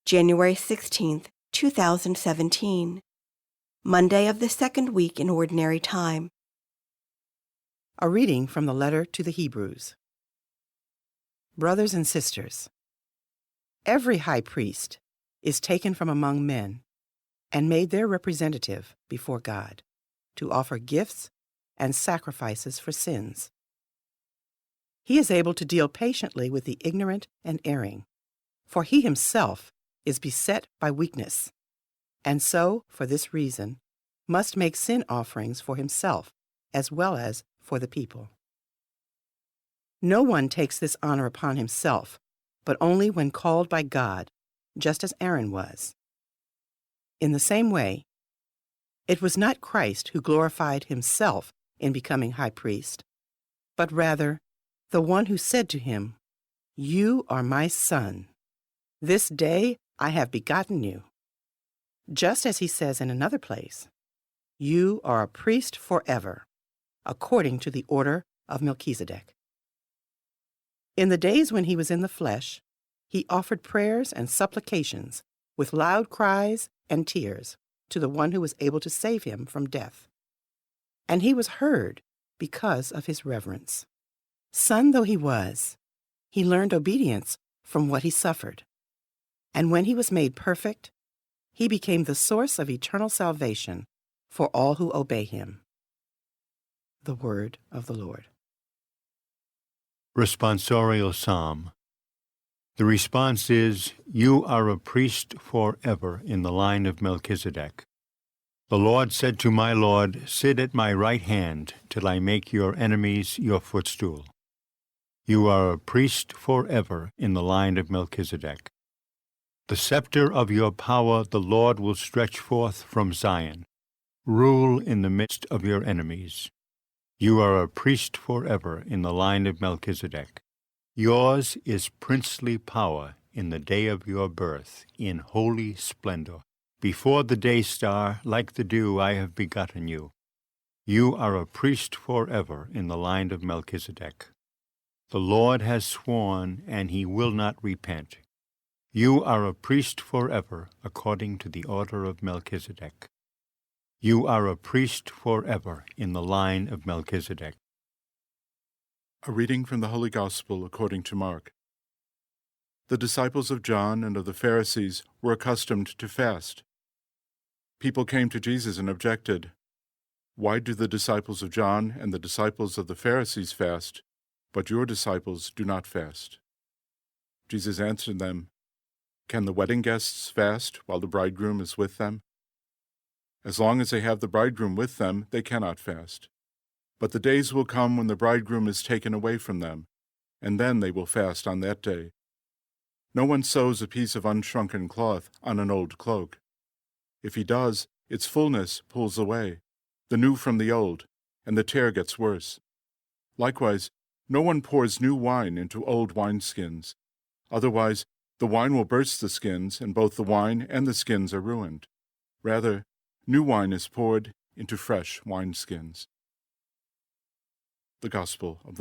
January 16th, 2017. Monday of the second week in Ordinary Time. A reading from the letter to the Hebrews. Brothers and sisters, every high priest is taken from among men and made their representative before God to offer gifts and sacrifices for sins. He is able to deal patiently with the ignorant and erring, for he himself is beset by weakness, and so, for this reason, must make sin offerings for himself as well as for the people. No one takes this honor upon himself, but only when called by God, just as Aaron was. In the same way, it was not Christ who glorified himself in becoming high priest, but rather the one who said to him, "You are my son. This day I have begotten you." Just as he says in another place, "You are a priest forever, according to the order of Melchizedek." In the days when he was in the flesh, he offered prayers and supplications with loud cries and tears to the one who was able to save him from death. And he was heard because of his reverence. Son though he was, he learned obedience from what he suffered. And when he was made perfect, he became the source of eternal salvation for all who obey him. The word of the Lord. Responsorial Psalm. The response is, "You are a priest forever in the line of Melchizedek. The Lord said to my Lord, sit at my right hand till I make your enemies your footstool. You are a priest forever in the line of Melchizedek. The scepter of your power the Lord will stretch forth from Zion. Rule in the midst of your enemies. You are a priest forever in the line of Melchizedek. Yours is princely power in the day of your birth, in holy splendor. Before the day star, like the dew, I have begotten you. You are a priest forever in the line of Melchizedek. The Lord has sworn, and he will not repent. You are a priest forever, according to the order of Melchizedek. You are a priest forever in the line of Melchizedek. A reading from the Holy Gospel according to Mark. The disciples of John and of the Pharisees were accustomed to fast. People came to Jesus and objected, "Why do the disciples of John and the disciples of the Pharisees fast, but your disciples do not fast?" Jesus answered them, "Can the wedding guests fast while the bridegroom is with them? As long as they have the bridegroom with them, they cannot fast. But the days will come when the bridegroom is taken away from them, and then they will fast on that day. No one sews a piece of unshrunken cloth on an old cloak. If he does, its fullness pulls away, the new from the old, and the tear gets worse. Likewise, no one pours new wine into old wineskins. Otherwise, the wine will burst the skins, and both the wine and the skins are ruined. Rather, new wine is poured into fresh wineskins." The Gospel of the